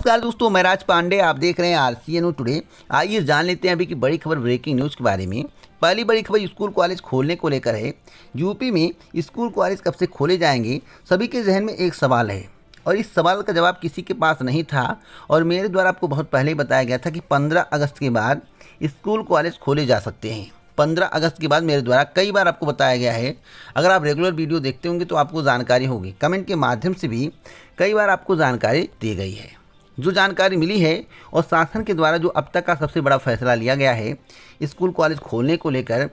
नमस्कार दोस्तों, मैं राज पांडे। आप देख रहे हैं आरसीएन न्यूज़ टुडे। आइए जान लेते हैं अभी की बड़ी खबर, ब्रेकिंग न्यूज़ के बारे में। पहली बड़ी खबर स्कूल कॉलेज खोलने को लेकर है। यूपी में स्कूल कॉलेज कब से खोले जाएंगे, सभी के जहन में एक सवाल है और इस सवाल का जवाब किसी के पास नहीं था। और मेरे द्वारा आपको बहुत पहले ही बताया गया था कि 15 अगस्त के बाद स्कूल कॉलेज खोले जा सकते हैं। 15 अगस्त के बाद मेरे द्वारा कई बार आपको बताया गया है। अगर आप रेगुलर वीडियो देखते होंगे तो आपको जानकारी होगी। कमेंट के माध्यम से भी कई बार आपको जानकारी दी गई है। जो जानकारी मिली है और शासन के द्वारा जो अब तक का सबसे बड़ा फैसला लिया गया है स्कूल कॉलेज खोलने को लेकर,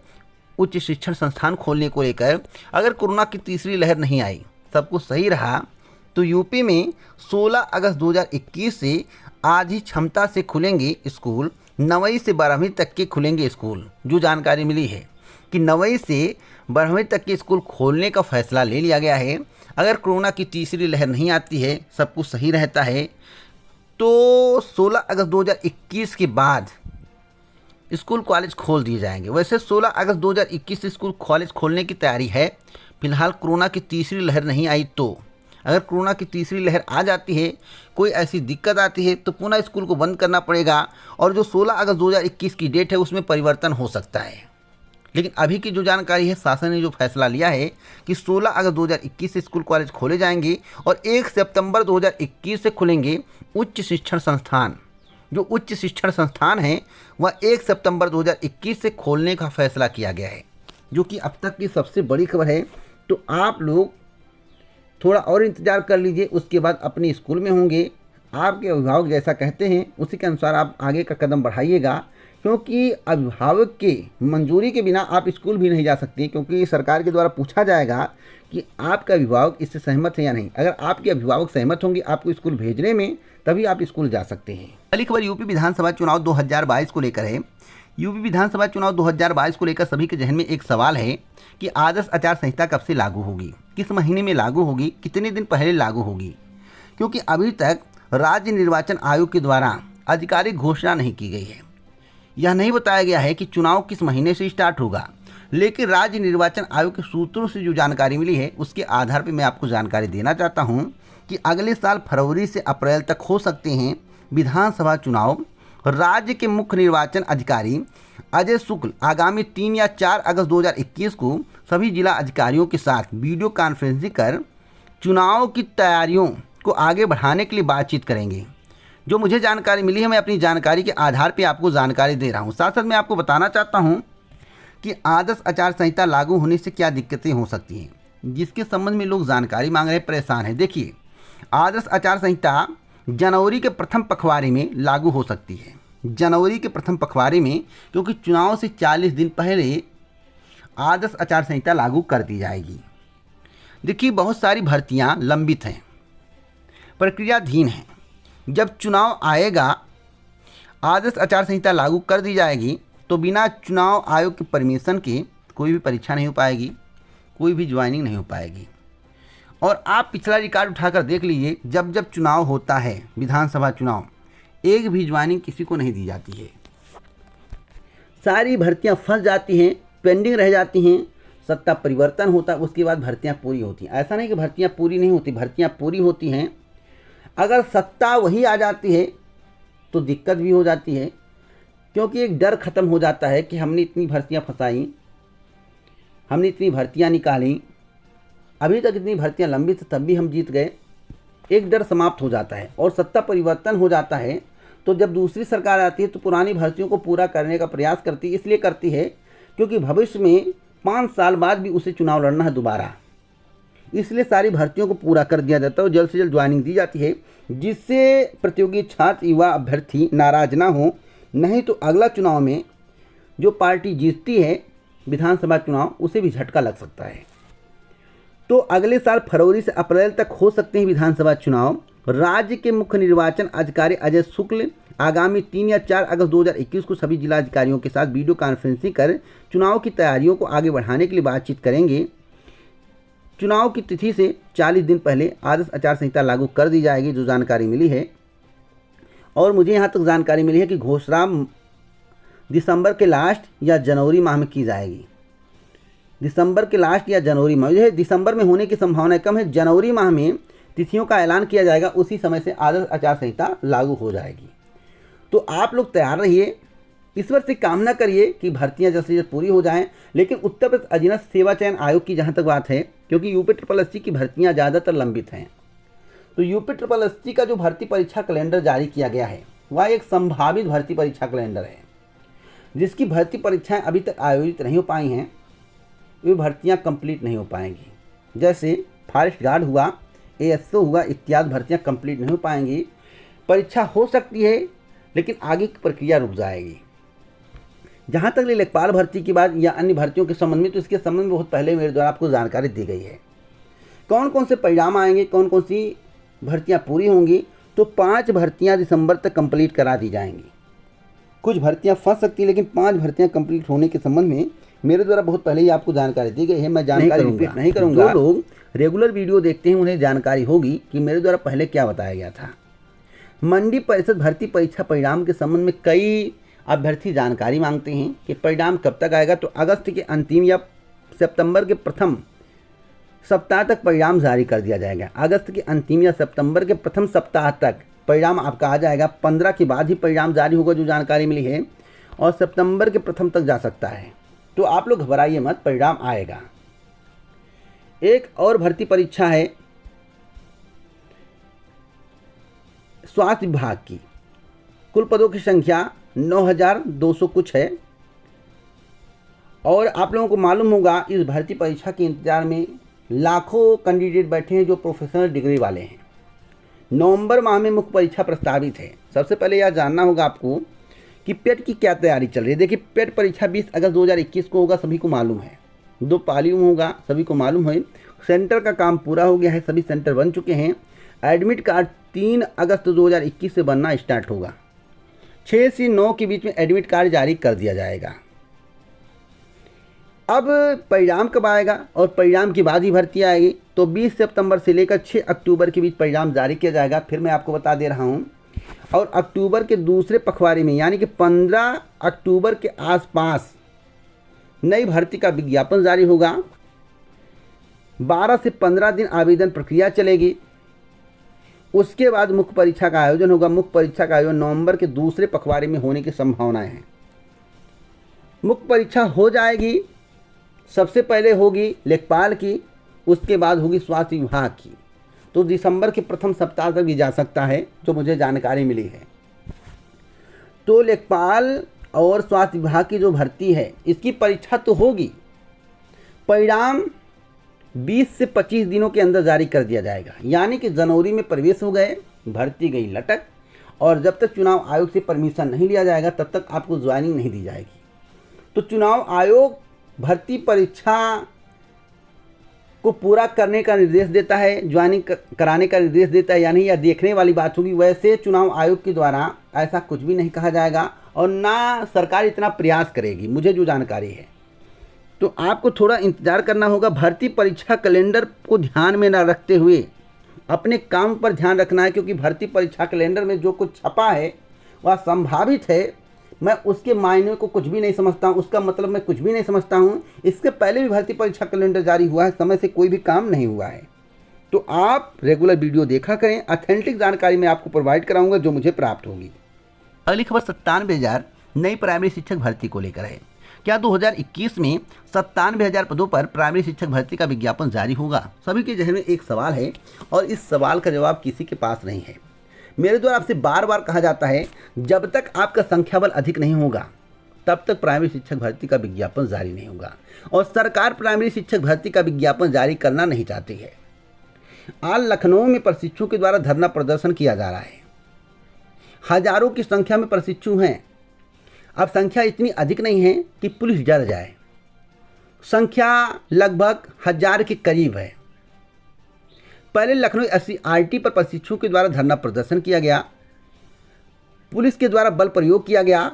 उच्च शिक्षण संस्थान खोलने को लेकर, अगर कोरोना की तीसरी लहर नहीं आई, सब कुछ सही रहा तो यूपी में 16 अगस्त 2021 से आज ही क्षमता से खुलेंगे स्कूल। 9वीं से 12वीं तक के खुलेंगे स्कूल। जो जानकारी मिली है कि 9वीं से 12वीं तक के स्कूल खोलने का फैसला ले लिया गया है। अगर कोरोना की तीसरी लहर नहीं आती है, सब कुछ सही रहता है, तो 16 अगस्त 2021 के बाद स्कूल कॉलेज खोल दिए जाएंगे। वैसे 16 अगस्त 2021 से स्कूल कॉलेज खोलने की तैयारी है। फिलहाल कोरोना की तीसरी लहर नहीं आई तो अगर कोरोना की तीसरी लहर आ जाती है, कोई ऐसी दिक्कत आती है तो पुनः स्कूल को बंद करना पड़ेगा और जो 16 अगस्त 2021 की डेट है उसमें परिवर्तन हो सकता है। लेकिन अभी की जो जानकारी है, शासन ने जो फैसला लिया है कि 16 अगस्त 2021 से स्कूल कॉलेज खोले जाएंगे और 1 सितंबर 2021 से खुलेंगे उच्च शिक्षण संस्थान। जो उच्च शिक्षण संस्थान हैं वह 1 सितंबर 2021 से खोलने का फैसला किया गया है, जो कि अब तक की सबसे बड़ी खबर है। तो आप लोग थोड़ा और इंतज़ार कर लीजिए, उसके बाद अपने स्कूल में होंगे। आपके अभिभावक जैसा कहते हैं उसी के अनुसार आप आगे का कदम बढ़ाइएगा, क्योंकि अभिभावक के मंजूरी के बिना आप स्कूल भी नहीं जा सकते, क्योंकि सरकार के द्वारा पूछा जाएगा कि आपका अभिभावक इससे सहमत है या नहीं। अगर आपके अभिभावक सहमत होंगे आपको स्कूल भेजने में, तभी आप स्कूल जा सकते हैं। अगली खबर यूपी विधानसभा चुनाव 2022 को लेकर है। यूपी विधानसभा चुनाव 2022 को लेकर सभी के जहन में एक सवाल है कि आदर्श आचार संहिता कब से लागू होगी, किस महीने में लागू होगी, कितने दिन पहले लागू होगी, क्योंकि अभी तक राज्य निर्वाचन आयोग के द्वारा आधिकारिक घोषणा नहीं की गई है। यह नहीं बताया गया है कि चुनाव किस महीने से स्टार्ट होगा, लेकिन राज्य निर्वाचन आयोग के सूत्रों से जो जानकारी मिली है उसके आधार पर मैं आपको जानकारी देना चाहता हूं कि अगले साल फरवरी से अप्रैल तक हो सकते हैं विधानसभा चुनाव। राज्य के मुख्य निर्वाचन अधिकारी अजय शुक्ल आगामी 3 या 4 अगस्त 2021 को सभी जिला अधिकारियों के साथ वीडियो कॉन्फ्रेंसिंग कर चुनाव की तैयारियों को आगे बढ़ाने के लिए बातचीत करेंगे। जो मुझे जानकारी मिली है, मैं अपनी जानकारी के आधार पर आपको जानकारी दे रहा हूँ। साथ साथ मैं आपको बताना चाहता हूँ कि आदर्श आचार संहिता लागू होने से क्या दिक्कतें हो सकती हैं, जिसके संबंध में लोग जानकारी मांग रहे हैं, परेशान हैं। देखिए, आदर्श आचार संहिता जनवरी के प्रथम पखवाड़े में लागू हो सकती है। जनवरी के प्रथम पखवाड़े में, क्योंकि चुनाव से 40 दिन पहले आदर्श आचार संहिता लागू कर दी जाएगी। देखिए, बहुत सारी भर्तियां लंबित हैं, प्रक्रियाधीन हैं। जब चुनाव आएगा, आदर्श आचार संहिता लागू कर दी जाएगी तो बिना चुनाव आयोग की परमिशन के कोई भी परीक्षा नहीं हो पाएगी, कोई भी ज्वाइनिंग नहीं हो पाएगी। और आप पिछला रिकॉर्ड उठाकर देख लीजिए, जब जब चुनाव होता है, विधानसभा चुनाव, एक भी ज्वाइनिंग किसी को नहीं दी जाती है। सारी भर्तियां फंस जाती हैं, पेंडिंग रह जाती हैं। सत्ता परिवर्तन होता है, उसके बाद भर्तियां पूरी होती हैं। ऐसा नहीं कि भर्तियां पूरी नहीं होती, भर्तियां पूरी होती हैं। अगर सत्ता वही आ जाती है तो दिक्कत भी हो जाती है, क्योंकि एक डर ख़त्म हो जाता है कि हमने इतनी भर्तियां फंसाई, हमने इतनी भर्तियां निकाली, अभी तक इतनी भर्तियां लंबी थी तब भी हम जीत गए। एक डर समाप्त हो जाता है और सत्ता परिवर्तन हो जाता है। तो जब दूसरी सरकार आती है तो पुरानी भर्तियों को पूरा करने का प्रयास करती है। इसलिए करती है क्योंकि भविष्य में 5 साल बाद भी उसे चुनाव लड़ना है दोबारा। इसलिए सारी भर्तियों को पूरा कर दिया जाता है और जल्द से जल्द ज्वाइनिंग दी जाती है, जिससे प्रतियोगी छात्र युवा अभ्यर्थी नाराज ना हो। नहीं तो अगला चुनाव में जो पार्टी जीतती है विधानसभा चुनाव, उसे भी झटका लग सकता है। तो अगले साल फरवरी से अप्रैल तक हो सकते हैं विधानसभा चुनाव। राज्य के मुख्य निर्वाचन अधिकारी अजय शुक्ल आगामी 3 या 4 अगस्त 2021 को सभी जिला अधिकारियों के साथ वीडियो कॉन्फ्रेंसिंग कर चुनाव की तैयारियों को आगे बढ़ाने के लिए बातचीत करेंगे। चुनाव की तिथि से 40 दिन पहले आदर्श आचार संहिता लागू कर दी जाएगी, जो जानकारी मिली है। और मुझे यहाँ तक जानकारी मिली है कि घोषणा दिसंबर के लास्ट या जनवरी माह में की जाएगी। दिसंबर के लास्ट या जनवरी में, दिसंबर में होने की संभावना कम है। जनवरी माह में तिथियों का ऐलान किया जाएगा उसी समय से आदर्श आचार संहिता लागू हो जाएगी। तो आप लोग तैयार रहिए, ईश्वर से कामना करिए कि भर्तियां जल्द से जल्द पूरी हो जाएं। लेकिन उत्तर प्रदेश अधीनस्थ सेवा चयन आयोग की जहां तक बात है, क्योंकि यूपी SSSC की भर्तियां ज़्यादातर लंबित हैं, तो यूपी SSSC का जो भर्ती परीक्षा कैलेंडर जारी किया गया है वह एक संभावित भर्ती परीक्षा कैलेंडर है, जिसकी भर्ती परीक्षाएं अभी तक आयोजित नहीं हो पाई हैं। वे भर्तियां कंप्लीट नहीं हो पाएंगी। जैसे फॉरेस्ट गार्ड हुआ, ASO हुआ, इत्यादि भर्तियां कंप्लीट नहीं हो पाएंगी। परीक्षा हो सकती है लेकिन आगे की प्रक्रिया रुक जाएगी। जहाँ तक लेखपाल भर्ती की बात या अन्य भर्तियों के संबंध में, तो इसके संबंध में बहुत पहले मेरे द्वारा आपको जानकारी दी गई है। कौन कौन से परिणाम आएंगे, कौन कौन सी भर्तियां पूरी होंगी, तो 5 भर्तियां दिसंबर तक कंप्लीट करा दी जाएंगी। कुछ भर्तियां फंस सकती है, लेकिन 5 भर्तियां कंप्लीट होने के संबंध में मेरे द्वारा बहुत पहले ही आपको जानकारी दी गई है। मैं जानकारी रिपीट नहीं करूँगा। जो लोग रेगुलर वीडियो देखते हैं उन्हें जानकारी होगी कि मेरे द्वारा पहले क्या बताया गया था। मंडी परिषद भर्ती परीक्षा परिणाम के संबंध में कई अभ्यर्थी जानकारी मांगते हैं कि परिणाम कब तक आएगा। तो अगस्त के अंतिम या सितंबर के प्रथम सप्ताह तक परिणाम जारी कर दिया जाएगा। अगस्त के अंतिम या सितंबर के प्रथम सप्ताह तक परिणाम आपका आ जाएगा। 15 के बाद ही परिणाम जारी होगा, जो जानकारी मिली है, और सितंबर के प्रथम तक जा सकता है। तो आप लोग घबराइए मत, परिणाम आएगा। एक और भर्ती परीक्षा है स्वास्थ्य विभाग की। कुल पदों की संख्या 9200 कुछ है, और आप लोगों को मालूम होगा इस भर्ती परीक्षा के इंतजार में लाखों कैंडिडेट बैठे हैं जो प्रोफेशनल डिग्री वाले हैं। नवंबर माह में मुख्य परीक्षा प्रस्तावित है। सबसे पहले यह जानना होगा आपको कि पेट की क्या तैयारी चल रही है। देखिए, पेट परीक्षा 20 अगस्त 2021 को होगा, सभी को मालूम है। 2 पालियों में होगा, सभी को मालूम है। सेंटर का काम पूरा हो गया है, सभी सेंटर बन चुके हैं। एडमिट कार्ड 3 अगस्त 2021 से बनना स्टार्ट होगा। 6 से 9 के बीच में एडमिट कार्ड जारी कर दिया जाएगा। अब परिणाम कब आएगा और परिणाम के बाद ही भर्ती आएगी, तो 20 सितंबर से लेकर 6 अक्टूबर के बीच परिणाम जारी किया जाएगा। फिर मैं आपको बता दे रहा हूँ। और अक्टूबर के दूसरे पखवाड़े में, यानी कि 15 अक्टूबर के आसपास नई भर्ती का विज्ञापन जारी होगा। 12 से 15 दिन आवेदन प्रक्रिया चलेगी। उसके बाद मुख्य परीक्षा का आयोजन होगा। मुख्य परीक्षा का आयोजन नवंबर के दूसरे पखवाड़े में होने की संभावनाएं हैं। मुख्य परीक्षा हो जाएगी, सबसे पहले होगी लेखपाल की, उसके बाद होगी स्वास्थ्य विभाग की। तो दिसंबर के प्रथम सप्ताह तक भी जा सकता है, जो मुझे जानकारी मिली है। तो लेखपाल और स्वास्थ्य विभाग की जो भर्ती है, इसकी परीक्षा तो होगी। परिणाम 20 से 25 दिनों के अंदर जारी कर दिया जाएगा। यानी कि जनवरी में प्रवेश हो गए, भर्ती गई लटक, और जब तक चुनाव आयोग से परमिशन नहीं लिया जाएगा तब तक आपको ज्वाइनिंग नहीं दी जाएगी। तो चुनाव आयोग भर्ती परीक्षा को पूरा करने का निर्देश देता है, ज्वाइनिंग कराने का निर्देश देता है, यानी यह देखने वाली बात होगी। वैसे चुनाव आयोग के द्वारा ऐसा कुछ भी नहीं कहा जाएगा और ना सरकार इतना प्रयास करेगी, मुझे जो जानकारी है। तो आपको थोड़ा इंतज़ार करना होगा। भर्ती परीक्षा कैलेंडर को ध्यान में ना रखते हुए अपने काम पर ध्यान रखना है, क्योंकि भर्ती परीक्षा कैलेंडर में जो कुछ छपा है वह संभावित है। मैं उसके मायने को कुछ भी नहीं समझता हूँ, उसका मतलब मैं कुछ भी नहीं समझता हूँ। इसके पहले भी भर्ती परीक्षा कैलेंडर जारी हुआ है, समय से कोई भी काम नहीं हुआ है। तो आप रेगुलर वीडियो देखा करें, ऑथेंटिक जानकारी मैं आपको प्रोवाइड कराऊंगा जो मुझे प्राप्त होगी। अगली खबर 97,000 नई प्राइमरी शिक्षक भर्ती को लेकर है। क्या 2021 में 97,000 पदों पर प्राइमरी शिक्षक भर्ती का विज्ञापन जारी होगा? सभी के जहन में एक सवाल है और इस सवाल का जवाब किसी के पास नहीं है। मेरे द्वारा आपसे बार बार कहा जाता है, जब तक आपका संख्या बल अधिक नहीं होगा तब तक प्राइमरी शिक्षक भर्ती का विज्ञापन जारी नहीं होगा। और सरकार प्राइमरी शिक्षक भर्ती का विज्ञापन जारी करना नहीं चाहती है। आज लखनऊ में प्रशिक्षु के द्वारा धरना प्रदर्शन किया जा रहा है। हजारों की संख्या में प्रशिक्षु हैं। अब संख्या इतनी अधिक नहीं है कि पुलिस डर जाए। संख्या लगभग 1000 के करीब है। पहले लखनऊ SCRT पर प्रशिक्षुओं के द्वारा धरना प्रदर्शन किया गया, पुलिस के द्वारा बल प्रयोग किया गया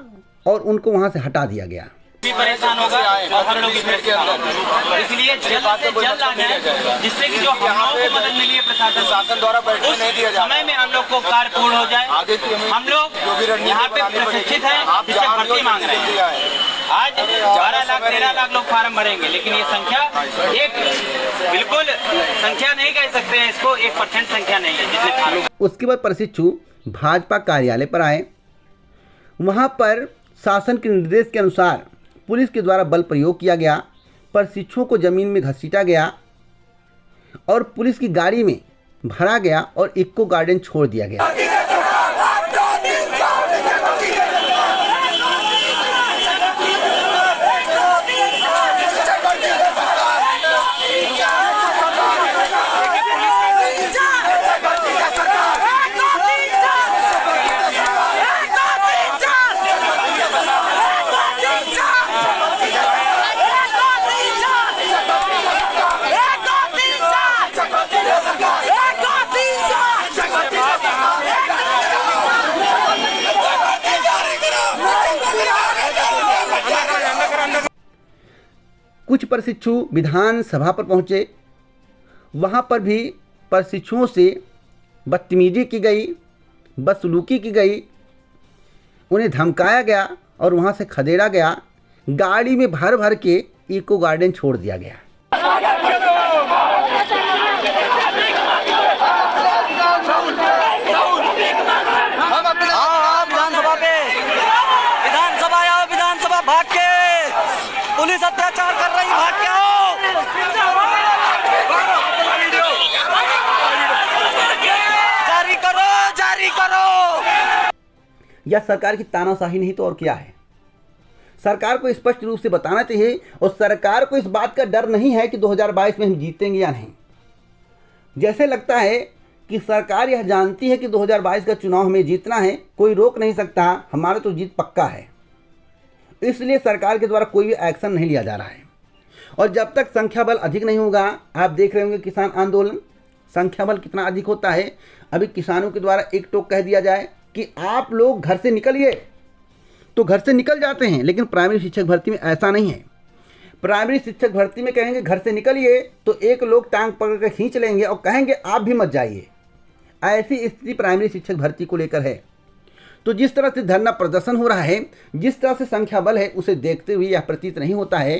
और उनको वहां से हटा दिया गया। भी परेशान होगा और हम लोग इसलिए जल्द से जल्द आ जाए, जिससे कि जो हम लोगों को मदद मिली है प्रशासन द्वारा बैठने नहीं दिया जाए, समय में हम लोग को कार्य पूर्ण हो जाए। हम लोग यहाँ पे प्रशिक्षित हैं, शिक्षक भर्ती मांग रहे हैं। आज 12 लाख 13 लाख लोग फार्म भरेंगे, लेकिन ये संख्या एक बिल्कुल संख्या नहीं कह सकते हैं इसको, 1% संख्या नहीं है जितने फार्म। उसके बाद प्रशिक्षु भाजपा कार्यालय पर आए। वहां पर शासन के निर्देश के अनुसार पुलिस के द्वारा बल प्रयोग किया गया, प्रशिक्षुओं को जमीन में घसीटा गया और पुलिस की गाड़ी में भरा गया और इको गार्डन छोड़ दिया गया। कुछ प्रशिक्षु विधानसभा पर पहुंचे। वहां पर भी प्रशिक्षुओं से बदतमीजी की गई, बदसलूकी की गई, उन्हें धमकाया गया और वहां से खदेड़ा गया। गाड़ी में भर भर के इको गार्डन छोड़ दिया गया। विधानसभा भाग के पुलिस अत्याचार कर रही, भाग के आओ। जारी करो, जारी करो। यह सरकार की तानाशाही नहीं तो और क्या है। सरकार को स्पष्ट रूप से बताना चाहिए और सरकार को इस बात का डर नहीं है कि 2022 में हम जीतेंगे या नहीं। जैसे लगता है कि सरकार यह जानती है कि 2022 का चुनाव हमें जीतना है, कोई रोक नहीं सकता, हमारा तो जीत पक्का है। इसलिए सरकार के द्वारा कोई भी एक्शन नहीं लिया जा रहा है। और जब तक संख्या बल अधिक नहीं होगा, आप देख रहे होंगे किसान आंदोलन, संख्या बल कितना अधिक होता है। अभी किसानों के द्वारा एक टोक कह दिया जाए कि आप लोग घर से निकलिए तो घर से निकल जाते हैं, लेकिन प्राइमरी शिक्षक भर्ती में ऐसा नहीं है। प्राइमरी शिक्षक भर्ती में कहेंगे घर से निकलिए तो एक लोग टांग पकड़ कर खींच लेंगे और कहेंगे आप भी मत जाइए। ऐसी स्थिति प्राइमरी शिक्षक भर्ती को लेकर है। तो जिस तरह से धरना प्रदर्शन हो रहा है, जिस तरह से संख्या बल है, उसे देखते हुए यह प्रतीत नहीं होता है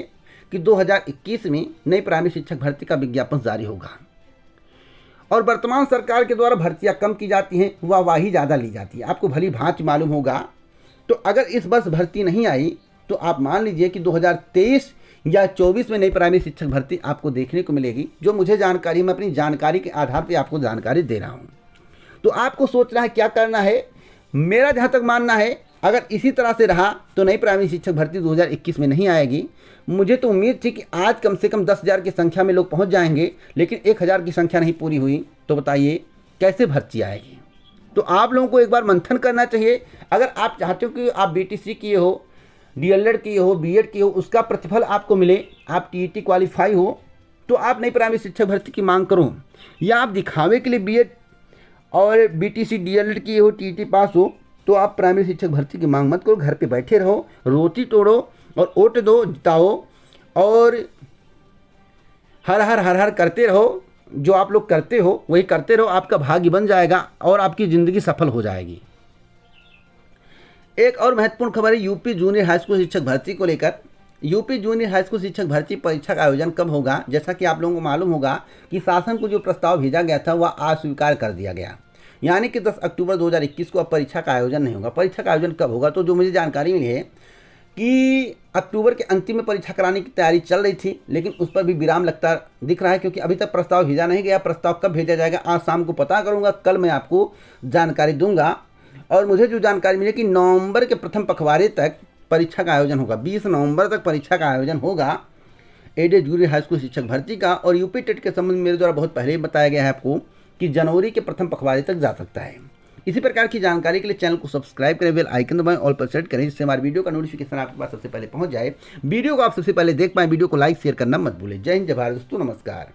कि 2021 में नई प्राइमरी शिक्षक भर्ती का विज्ञापन जारी होगा। और वर्तमान सरकार के द्वारा भर्तियां कम की जाती हैं, वाहवाही ज़्यादा ली जाती है। आपको भली भांति मालूम होगा। तो अगर इस वर्ष भर्ती नहीं आई तो आप मान लीजिए कि 2023 या 24 में नई प्राइमरी शिक्षक भर्ती आपको देखने को मिलेगी। जो मुझे जानकारी, मैं अपनी जानकारी के आधार पर आपको जानकारी दे रहा हूँ। तो आपको सोचना है क्या करना है। मेरा जहाँ तक मानना है, अगर इसी तरह से रहा तो नई प्राइमरी शिक्षक भर्ती 2021 में नहीं आएगी। मुझे तो उम्मीद थी कि आज कम से कम 10,000 की संख्या में लोग पहुंच जाएंगे, लेकिन 1,000 की संख्या नहीं पूरी हुई। तो बताइए कैसे भर्ती आएगी। तो आप लोगों को एक बार मंथन करना चाहिए। अगर आप चाहते हो कि आप BTC किए हो, DLED किए हो, B.Ed किए हो, उसका प्रतिफल आपको मिले, आप TET क्वालिफाई हो, तो आप नई प्राइमरी शिक्षक भर्ती की मांग करो। या आप दिखावे के लिए B.Ed और BTC DLED किए हो, TET पास हो, तो आप प्राइमरी शिक्षक भर्ती की मांग मत करो। घर पे बैठे रहो, रोटी तोड़ो और वोट दो, जिताओ और हर हर हर हर करते रहो। जो आप लोग करते हो वही करते रहो, आपका भाग्य बन जाएगा और आपकी ज़िंदगी सफल हो जाएगी। एक और महत्वपूर्ण खबर है यूपी जूनियर हाई स्कूल शिक्षक भर्ती को लेकर। यूपी जूनियर हाई स्कूल शिक्षक भर्ती परीक्षा का आयोजन कब होगा। जैसा कि आप लोगों को मालूम होगा कि शासन को जो प्रस्ताव भेजा गया था वह अस्वीकार कर दिया गया, यानी कि 10 अक्टूबर 2021 को अब परीक्षा का आयोजन नहीं होगा। परीक्षा का आयोजन कब होगा, तो जो मुझे जानकारी मिली है कि अक्टूबर के अंतिम में परीक्षा कराने की तैयारी चल रही थी, लेकिन उस पर भी विराम लगता दिख रहा है, क्योंकि अभी तक प्रस्ताव भेजा नहीं गया। प्रस्ताव कब भेजा जाएगा आज शाम को पता करूंगा, कल मैं आपको जानकारी दूंगा। और मुझे जो जानकारी मिली कि नवंबर के प्रथम पखवाड़े तक परीक्षा का आयोजन होगा। 20 नवंबर तक परीक्षा का आयोजन होगा एडेड जूनियर हाई स्कूल शिक्षक भर्ती का। और यूपी टेट के संबंध में मेरे द्वारा बहुत पहले ही बताया गया है आपको कि जनवरी के प्रथम पखवाड़े तक जा सकता है। इसी प्रकार की जानकारी के लिए चैनल को सब्सक्राइब करें, बेल आइकन दबाएं, ऑल पर सेट करें, जिससे हमारी वीडियो का नोटिफिकेशन आपके पास सबसे पहले पहुंच जाए। वीडियो को आप सबसे पहले देख पाएं। वीडियो को लाइक शेयर करना मत भूलें। जय हिंद, जय भारत दोस्तों, नमस्कार।